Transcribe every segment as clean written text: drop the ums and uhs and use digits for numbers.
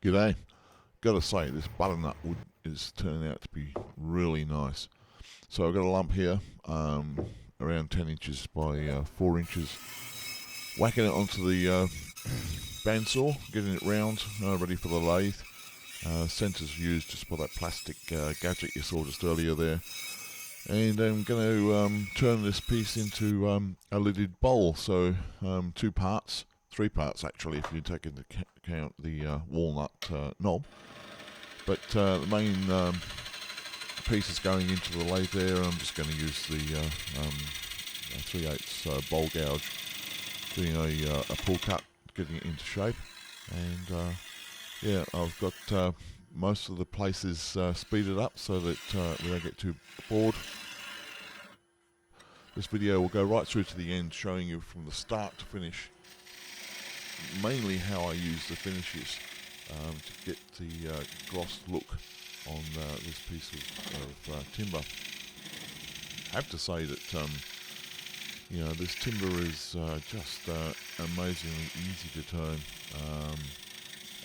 G'day. Gotta say, this butternut wood is turning out to be really nice. So I've got a lump here, around 10 inches by 4 inches. Whacking it onto the bandsaw, getting it round, ready for the lathe. Centre's used just by that plastic gadget you saw just earlier there. And I'm going to turn this piece into a lidded bowl. So 2 parts, 3 parts actually, if you take into account the walnut knob. But the main piece is going into the lathe there. I'm just going to use the 3/8 bowl gouge, doing a pull cut, getting it into shape. And yeah, I've got most of the places speeded up so that we don't get too bored. This video will go right through to the end, showing you from the start to finish mainly how I use the finishes to get the glossed look on this piece of timber. I have to say that you know, this timber is just amazingly easy to turn,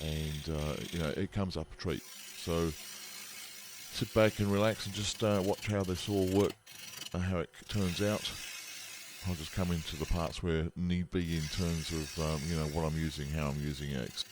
and you know, it comes up a treat. So sit back and relax and just watch how this all works, how it turns out. I'll just come into the parts where need be in terms of you know, what I'm using, how I'm using it.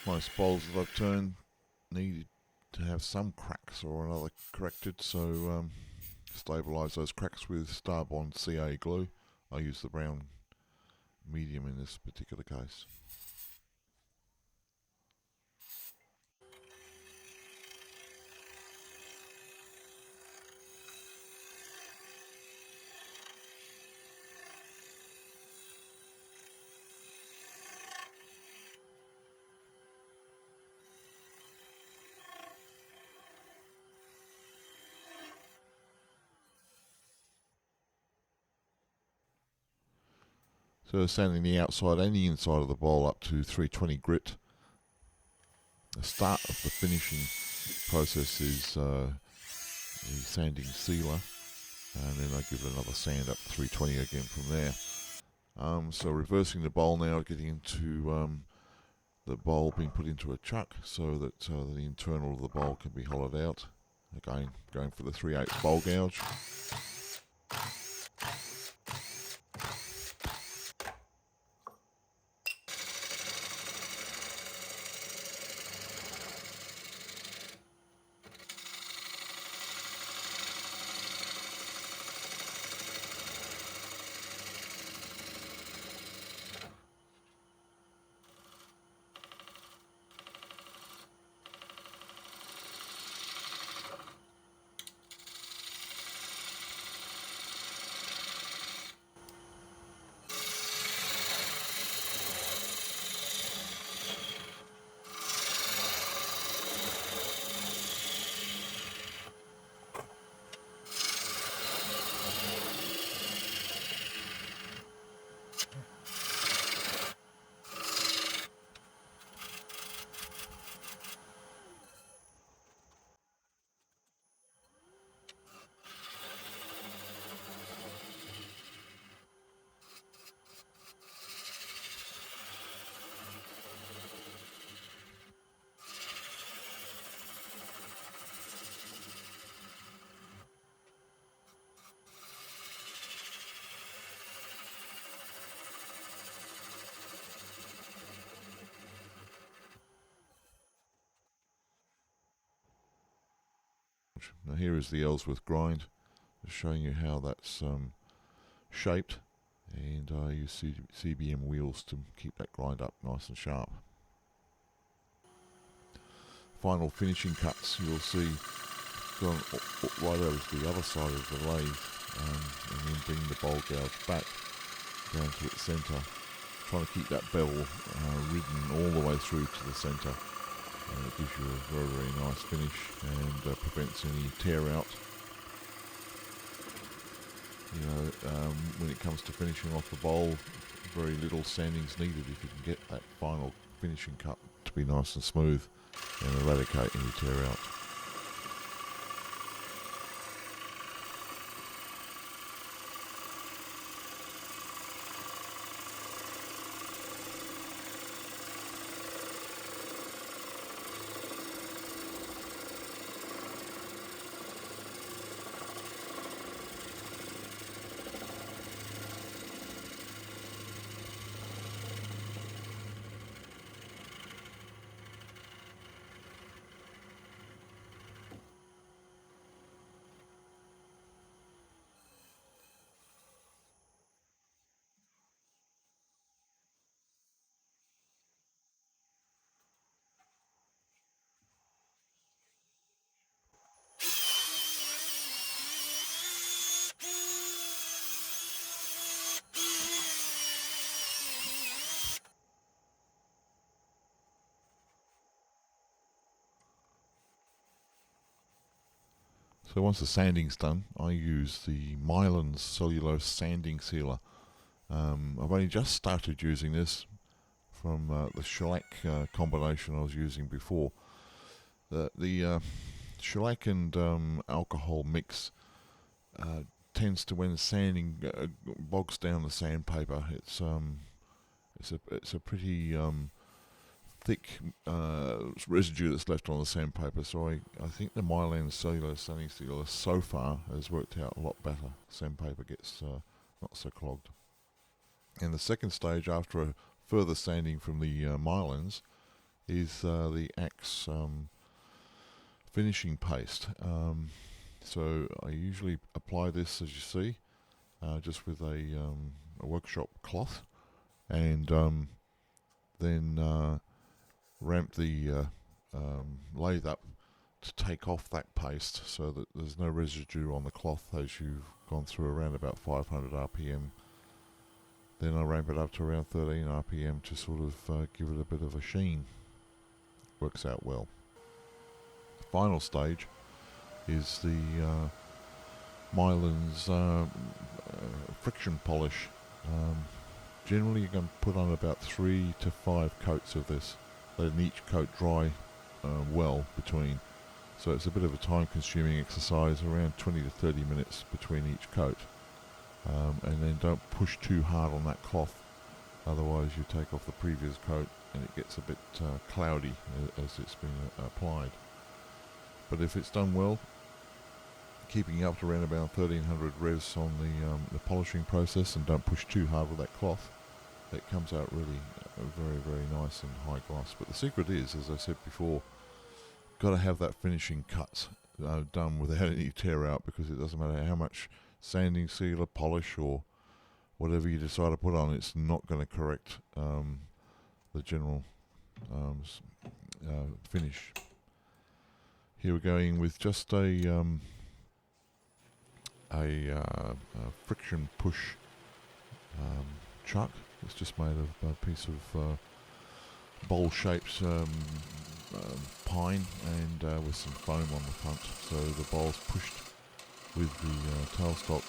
Most bowls that I've turned needed to have some cracks or another corrected, so stabilise those cracks with Starbond CA glue. I use the brown medium in this particular case. So sanding the outside and the inside of the bowl up to 320 grit. The start of the finishing process is the sanding sealer, and then I give it another sand up to 320 again from there. So reversing the bowl now, getting into the bowl being put into a chuck so that the internal of the bowl can be hollowed out. Again, going for the 3/8 bowl gouge. Now here is the Ellsworth grind, just showing you how that's shaped, and I use CBM wheels to keep that grind up nice and sharp. Final finishing cuts you'll see going right over to the other side of the lathe, and then bring the bowl gouge back down to its centre, trying to keep that bevel ridden all the way through to the centre. It gives you a very, very nice finish and prevents any tear out. You know, when it comes to finishing off the bowl, very little sanding's needed if you can get that final finishing cut to be nice and smooth and eradicate any tear out. So once the sanding's done, I use the Mylan's cellulose sanding sealer. I've only just started using this from the shellac combination I was using before. The shellac and alcohol mix tends to, when sanding, bogs down the sandpaper. It's a pretty thick residue that's left on the sandpaper, so I think the Mylan cellulose sanding sealer so far has worked out a lot better. Sandpaper gets not so clogged. And the second stage, after a further sanding from the Mylans, is the Axe finishing paste. So I usually apply this, as you see, just with a workshop cloth, and then ramp the lathe up to take off that paste so that there's no residue on the cloth as you've gone through around about 500 RPM. Then I ramp it up to around 13 RPM to sort of give it a bit of a sheen. Works out well. The final stage is the Mylan's friction polish. Generally you're going to put on about 3 to 5 coats of this, letting each coat dry well between. So it's a bit of a time consuming exercise, around 20 to 30 minutes between each coat. And then don't push too hard on that cloth, otherwise you take off the previous coat and it gets a bit cloudy as it's been applied. But if it's done well, keeping up to around about 1300 revs on the polishing process, and don't push too hard with that cloth, it comes out really very, very nice and high gloss. But the secret is, as I said before, got to have that finishing cut done without any tear out, because it doesn't matter how much sanding, sealer, polish or whatever you decide to put on, it's not going to correct the general finish. Here we're going with just a friction push chuck. It's just made of a piece of bowl-shaped pine and with some foam on the front. So the bowl's pushed with the tailstock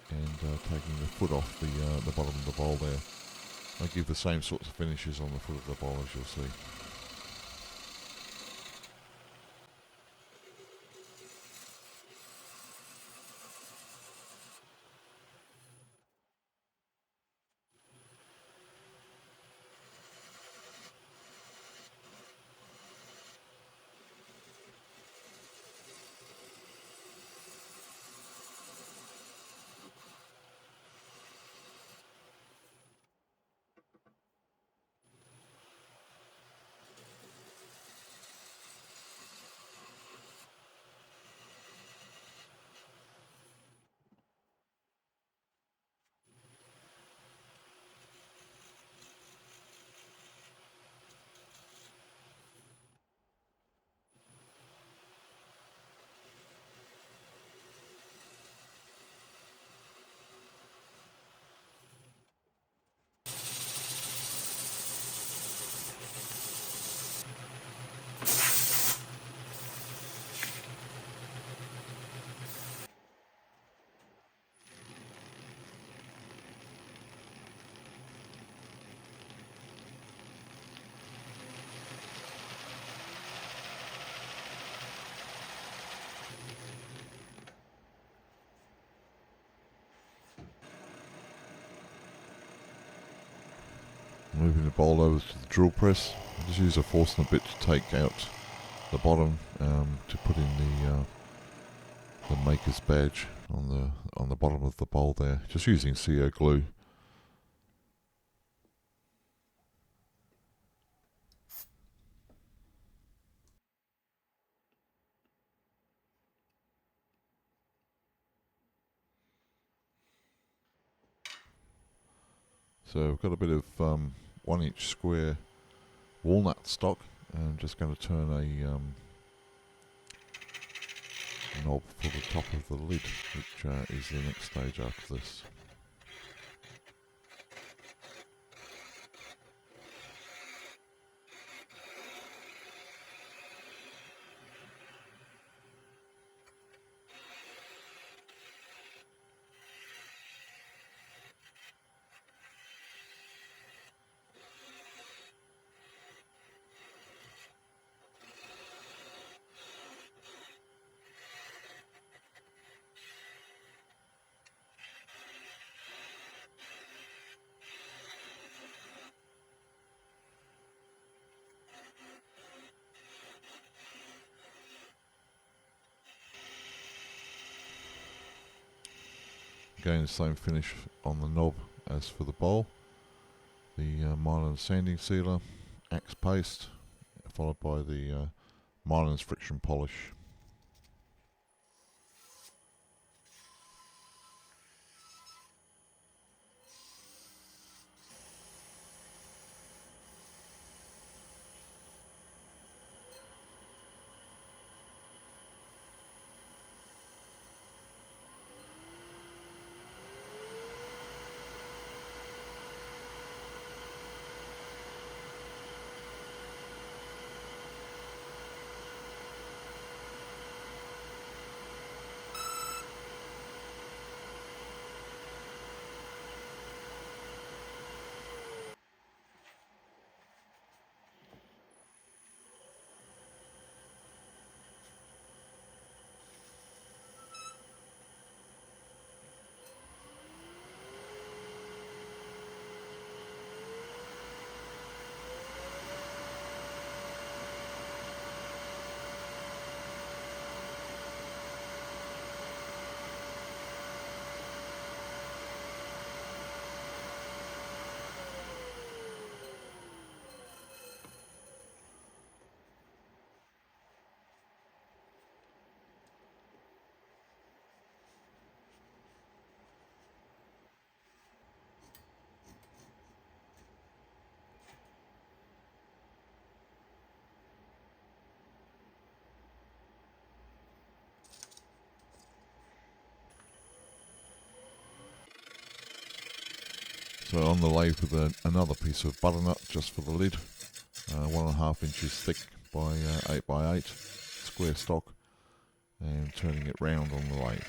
and taking the foot off the bottom of the bowl there. I give the same sorts of finishes on the foot of the bowl, as you'll see. the bowl over to the drill press. Just use a Forstner bit to take out the bottom to put in the maker's badge on the bottom of the bowl there. Just using CO glue. So I've got a bit of 1 inch square walnut stock, and I'm just going to turn a knob for the top of the lid, which is the next stage after this. Again, the same finish on the knob as for the bowl. The Milan sanding sealer, axe paste, followed by the Milan's friction polish. So on the lathe with another piece of butternut just for the lid, 1.5 inches thick by 8 by 8 square stock, and turning it round on the lathe.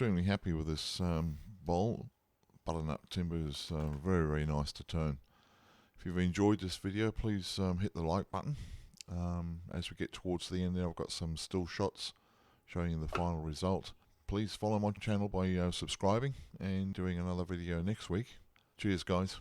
extremely happy with this bowl. Butternut timber is very, very nice to turn. If you've enjoyed this video, please hit the like button. As we get towards the end there, I've got some still shots showing you the final result. Please follow my channel by subscribing and doing another video next week. Cheers, guys.